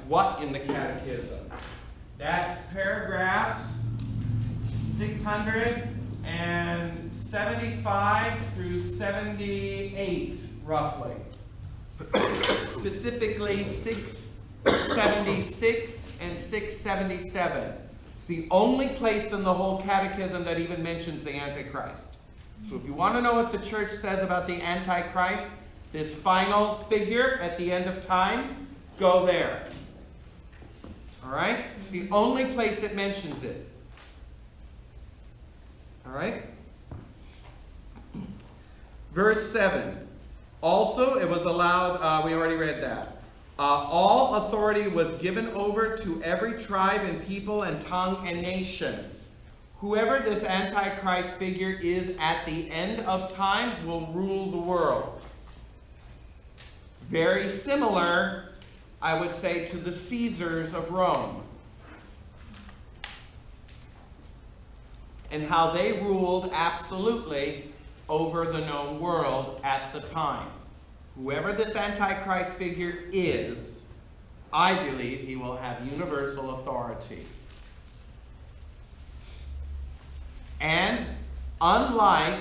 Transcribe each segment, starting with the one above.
what in the Catechism? That's paragraphs 675 through 78, roughly. Specifically 676 and 677. It's the only place in the whole Catechism that even mentions the Antichrist. So if you want to know what the church says about the Antichrist, this final figure at the end of time, go there. All right? It's the only place it mentions it. All right? Verse 7. Also, it was allowed, we already read that. All authority was given over to every tribe and people and tongue and nation. Whoever this Antichrist figure is at the end of time will rule the world. Very similar, I would say, to the Caesars of Rome. And how they ruled absolutely over the known world at the time. Whoever this Antichrist figure is, I believe he will have universal authority. And unlike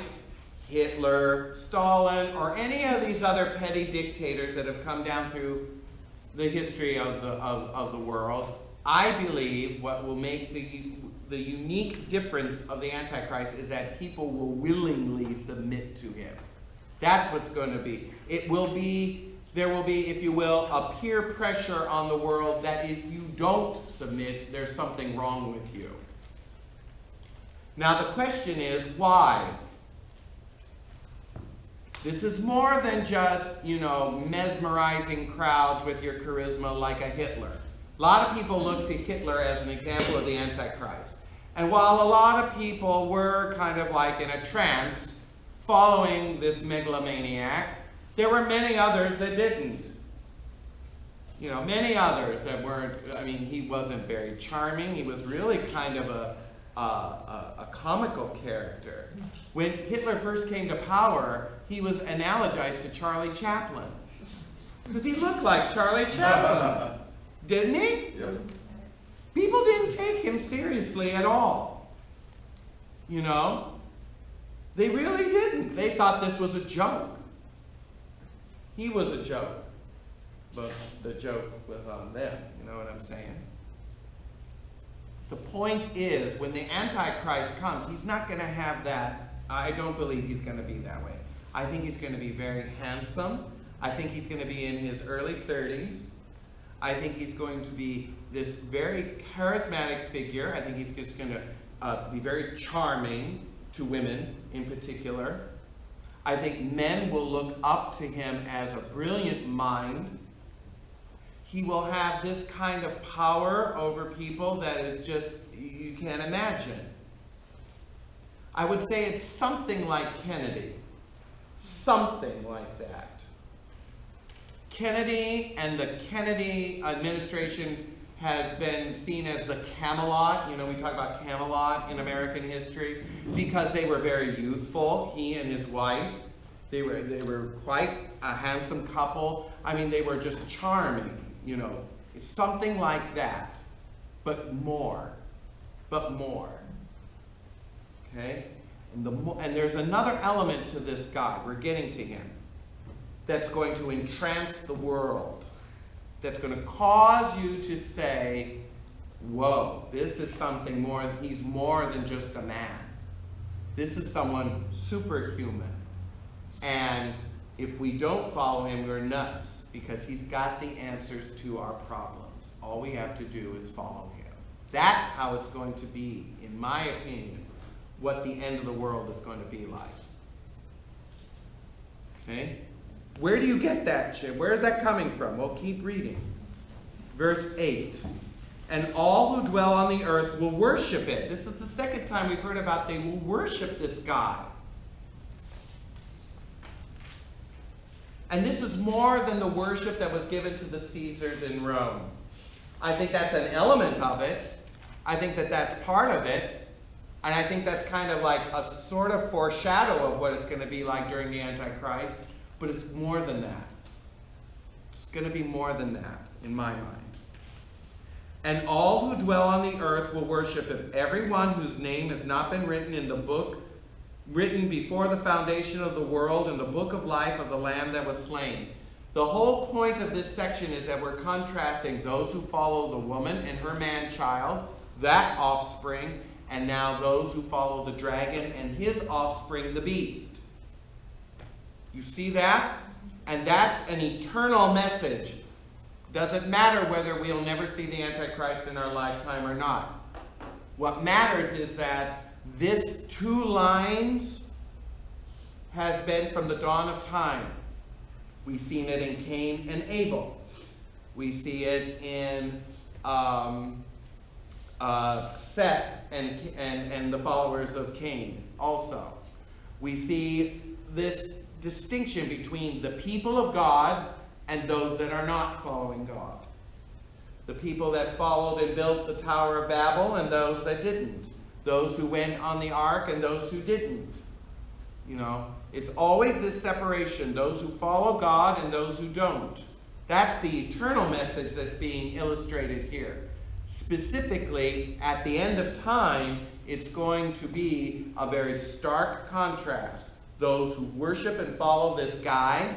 Hitler, Stalin, or any of these other petty dictators that have come down through the history of the world, I believe what will make the unique difference of the Antichrist is that people will willingly submit to him. That's what's going to be. It will be, there will be, if you will, a peer pressure on the world that if you don't submit, there's something wrong with you. Now the question is, why? This is more than just, you know, mesmerizing crowds with your charisma like a Hitler. A lot of people look to Hitler as an example of the Antichrist. And while a lot of people were kind of like in a trance following this megalomaniac, there were many others that didn't. You know, many others that weren't, I mean, he wasn't very charming. He was really kind of a comical character. When Hitler first came to power, he was analogized to Charlie Chaplin. Because he looked like Charlie Chaplin. Didn't he? Yep. People didn't take him seriously at all. You know? They really didn't. They thought this was a joke. He was a joke. But the joke was on them. You know what I'm saying? The point is, when the Antichrist comes, he's not going to have that. I don't believe he's going to be that way. I think he's going to be very handsome. I think he's going to be in his early 30s. I think he's going to be this very charismatic figure. I think he's just going to be very charming to women in particular. I think men will look up to him as a brilliant mind. He will have this kind of power over people that is just, you can't imagine. I would say it's something like Kennedy. Something like that. Kennedy and the Kennedy administration has been seen as the Camelot. You know, we talk about Camelot in American history because they were very youthful, he and his wife. They were quite a handsome couple. I mean, they were just charming, you know. It's something like that, but more. Okay? And there's another element to this guy. We're getting to him. That's going to entrance the world. That's going to cause you to say, whoa, this is something more, he's more than just a man. This is someone superhuman. And if we don't follow him, we're nuts, because he's got the answers to our problems. All we have to do is follow him. That's how it's going to be, in my opinion, what the end of the world is going to be like. Okay? Where do you get that, Chip? Where is that coming from? Well, keep reading. Verse 8. And all who dwell on the earth will worship it. This is the second time we've heard about they will worship this guy. And this is more than the worship that was given to the Caesars in Rome. I think that's an element of it. I think that that's part of it. And I think that's kind of like a sort of foreshadow of what it's going to be like during the Antichrist. But it's more than that. It's going to be more than that, in my mind. And all who dwell on the earth will worship him, everyone whose name has not been written in the book written before the foundation of the world in the book of life of the Lamb that was slain. The whole point of this section is that we're contrasting those who follow the woman and her man-child, that offspring, and now those who follow the dragon and his offspring, the beast. You see that? And that's an eternal message. Doesn't matter whether we'll never see the Antichrist in our lifetime or not. What matters is that this 2 lines has been from the dawn of time. We've seen it in Cain and Abel. We see it in Seth and the followers of Cain also. We see this distinction between the people of God and those that are not following God. The people that followed and built the Tower of Babel and those that didn't. Those who went on the ark and those who didn't. You know, it's always this separation. Those who follow God and those who don't. That's the eternal message that's being illustrated here. Specifically, at the end of time, it's going to be a very stark contrast. Those who worship and follow this guy,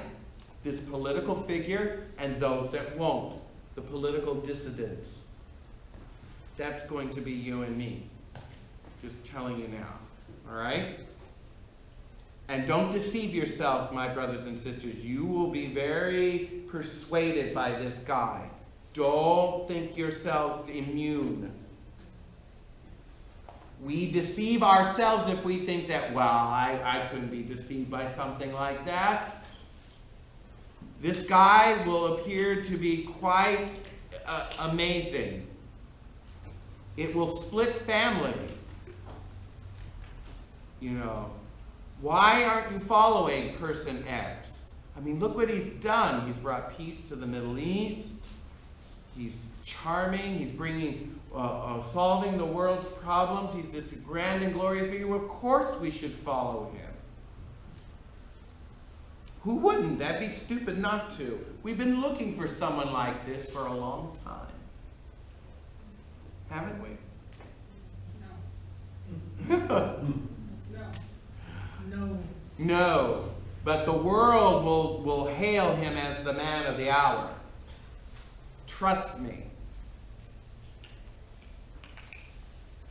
this political figure, and those that won't, the political dissidents. That's going to be you and me. Just telling you now. All right? And don't deceive yourselves, my brothers and sisters. You will be very persuaded by this guy. Don't think yourselves immune. We deceive ourselves if we think that, well, I couldn't be deceived by something like that. This guy will appear to be quite amazing. It will split families. You know, why aren't you following person X? I mean, look what he's done. He's brought peace to the Middle East. He's charming. He's bringing, solving the world's problems. He's this grand and glorious figure. Of course we should follow him. Who wouldn't? That'd be stupid not to. We've been looking for someone like this for a long time. Haven't we? No. No. No. But the world will hail him as the man of the hour. Trust me.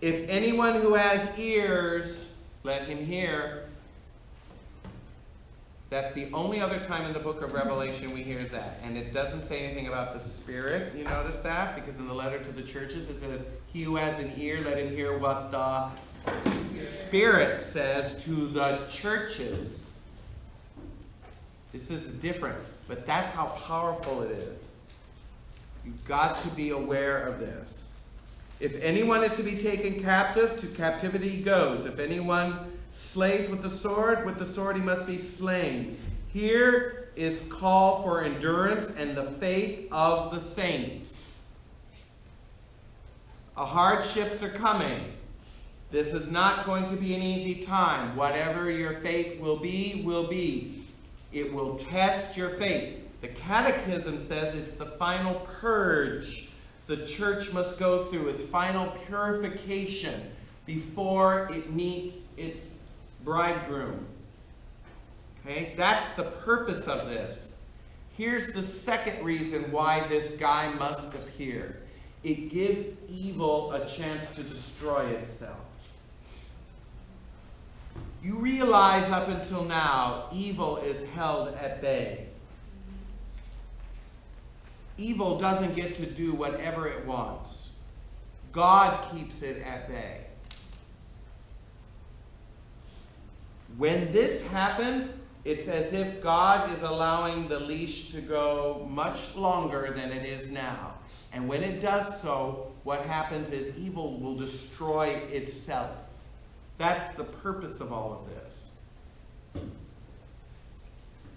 If anyone who has ears, let him hear. That's the only other time in the book of Revelation we hear that. And it doesn't say anything about the Spirit. You notice that? Because in the letter to the churches it says, he who has an ear, let him hear what the Spirit says to the churches. This is different, but that's how powerful it is. You've got to be aware of this. If anyone is to be taken captive, to captivity he goes. If anyone slays with the sword he must be slain. Here is call for endurance and the faith of the saints. Hardships are coming. This is not going to be an easy time. Whatever your fate will be, will be. It will test your faith. The Catechism says it's the final purge the church must go through, its final purification before it meets its bridegroom. Okay, that's the purpose of this. Here's the second reason why this guy must appear. It gives evil a chance to destroy itself. You realize up until now, evil is held at bay. Evil doesn't get to do whatever it wants. God keeps it at bay. When this happens, it's as if God is allowing the leash to go much longer than it is now. And when it does so, what happens is evil will destroy itself. That's the purpose of all of this.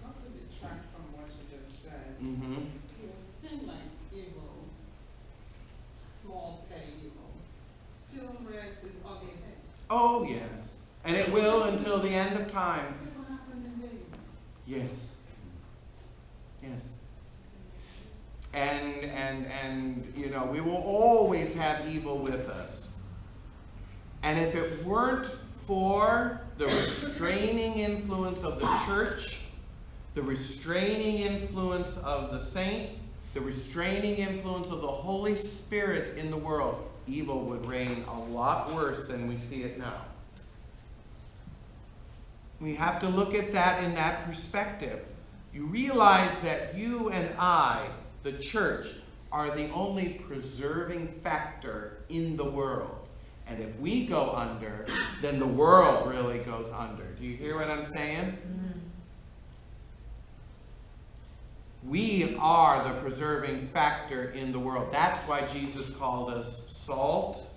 Not to detract from what you just said. Mm-hmm. It would seem like evil, small petty evils, still rears its ugly head. Oh, yes. And it will until the end of time. It will happen in days. Yes. Yes. and you know, we will always have evil with us. And if it weren't for the restraining influence of the church, the restraining influence of the saints, the restraining influence of the Holy Spirit in the world, evil would reign a lot worse than we see it now. We have to look at that in that perspective. You realize that you and I, the church, are the only preserving factor in the world. And if we go under, then the world really goes under. Do you hear what I'm saying? Mm-hmm. We are the preserving factor in the world. That's why Jesus called us salt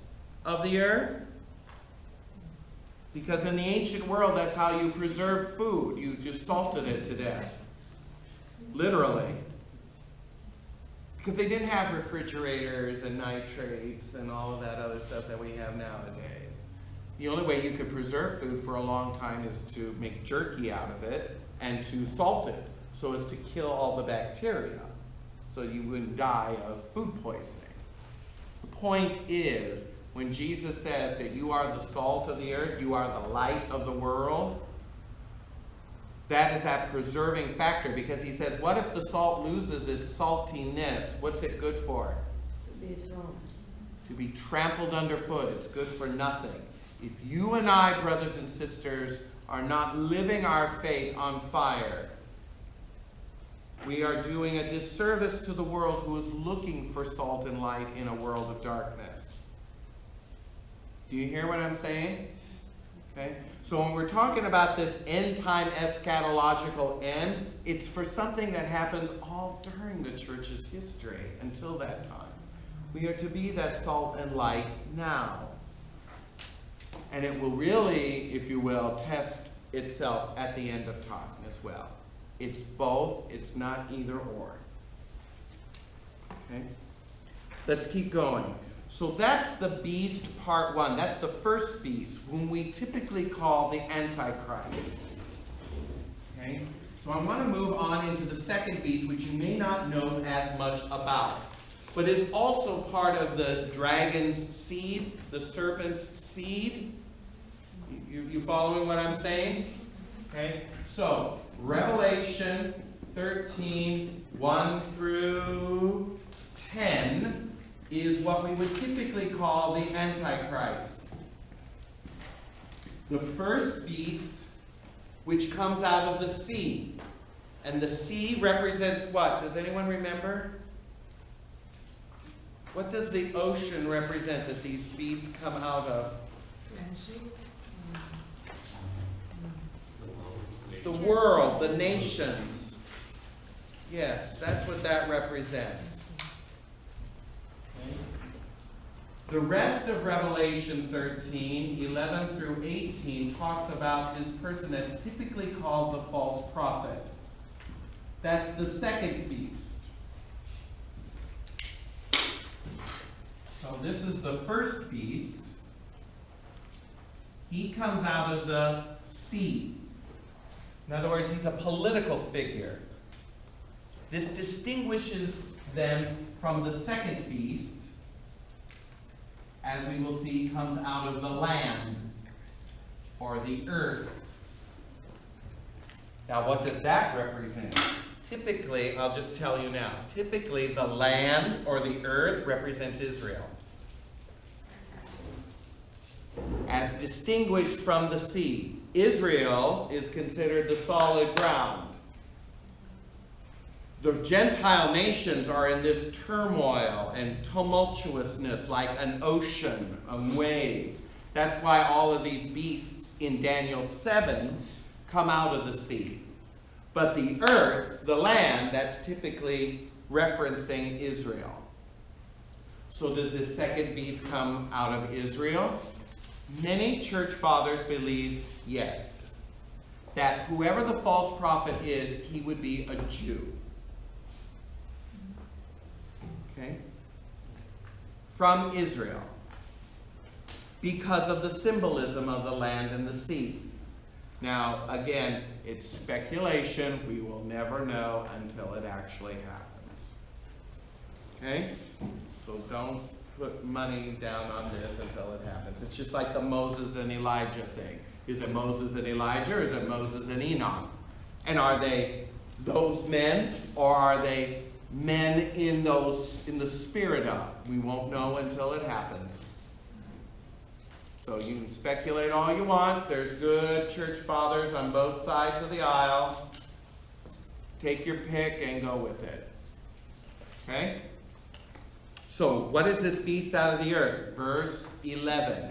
of the earth. Because in the ancient world, that's how you preserved food. You just salted it to death. Literally. Because they didn't have refrigerators and nitrates and all of that other stuff that we have nowadays. The only way you could preserve food for a long time is to make jerky out of it and to salt it so as to kill all the bacteria so you wouldn't die of food poisoning. The point is, when Jesus says that you are the salt of the earth, you are the light of the world, that is that preserving factor, because he says, what if the salt loses its saltiness? What's it good for? To be thrown. To be trampled underfoot. It's good for nothing. If you and I, brothers and sisters, are not living our faith on fire, we are doing a disservice to the world who is looking for salt and light in a world of darkness. Do you hear what I'm saying? Okay? So when we're talking about this end-time eschatological end, it's for something that happens all during the church's history until that time. We are to be that salt and light now. And it will really, if you will, test itself at the end of time as well. It's both, it's not either or. Okay? Let's keep going. So that's the beast part one. That's the first beast, whom we typically call the Antichrist. Okay? So I want to move on into the second beast, which you may not know as much about, but is also part of the dragon's seed, the serpent's seed. You following what I'm saying? Okay? So, Revelation 13, 1 through 10 is what we would typically call the Antichrist. The first beast, which comes out of the sea. And the sea represents what? Does anyone remember? What does the ocean represent that these beasts come out of? The world, the nations. Yes, that's what that represents. Okay. The rest of Revelation 13, 11 through 18, talks about this person that's typically called the false prophet. That's the second beast. So this is the first beast. He comes out of the sea. In other words, he's a political figure. This distinguishes them from the second beast, as we will see, comes out of the land, or the earth. Now, what does that represent? Typically, I'll just tell you now, typically the land, or the earth, represents Israel, as distinguished from the sea. Israel is considered the solid ground. The Gentile nations are in this turmoil and tumultuousness like an ocean of waves. That's why all of these beasts in Daniel 7 come out of the sea. But the earth, the land, that's typically referencing Israel. So does this second beast come out of Israel? Many church fathers believe yes, that whoever the false prophet is, he would be a Jew. Okay? From Israel. Because of the symbolism of the land and the sea. Now, again, it's speculation. We will never know until it actually happens. Okay? So don't put money down on this until it happens. It's just like the Moses and Elijah thing. Is it Moses and Elijah, or is it Moses and Enoch? And are they those men, or are they men in the spirit of? We won't know until it happens. So you can speculate all you want. There's good church fathers on both sides of the aisle. Take your pick and go with it. Okay? So what is this beast out of the earth? Verse 11.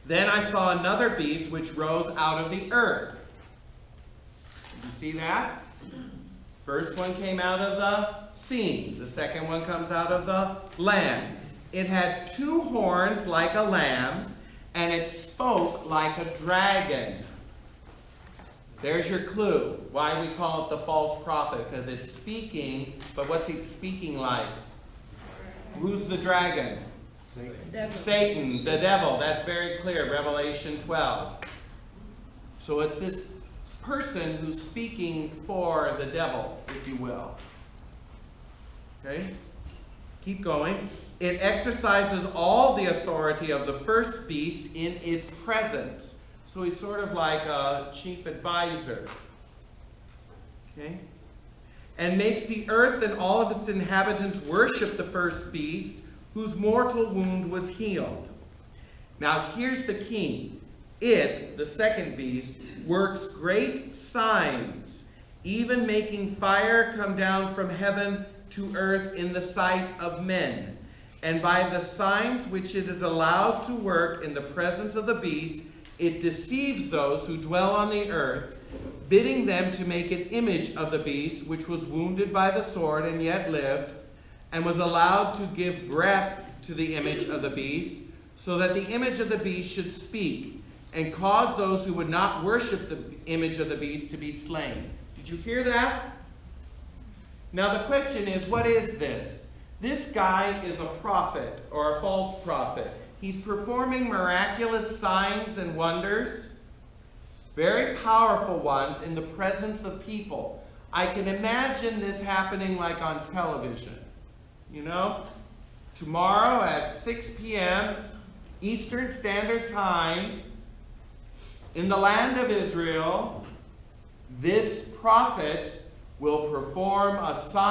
Then I saw another beast which rose out of the earth. Did you see that? First one came out of the sea. The second one comes out of the land. It had 2 horns like a lamb, and it spoke like a dragon. There's your clue. Why we call it the false prophet, because it's speaking, but what's he speaking like? Who's the dragon? Satan, the devil. That's very clear, Revelation 12. So it's this person who's speaking for the devil, if you will. Okay? Keep going. It exercises all the authority of the first beast in its presence. So he's sort of like a chief advisor. Okay? And makes the earth and all of its inhabitants worship the first beast, whose mortal wound was healed. Now here's the key. It, the second beast, works great signs, even making fire come down from heaven to earth in the sight of men. And by the signs which it is allowed to work in the presence of the beast, it deceives those who dwell on the earth, bidding them to make an image of the beast, which was wounded by the sword and yet lived, and was allowed to give breath to the image of the beast, so that the image of the beast should speak, and cause those who would not worship the image of the beast to be slain. Did you hear that? Now the question is, what is this? This guy is a prophet, or a false prophet. He's performing miraculous signs and wonders, very powerful ones, in the presence of people. I can imagine this happening like on television. You know, tomorrow at 6 p.m. Eastern Standard Time, in the land of Israel, this prophet will perform a sign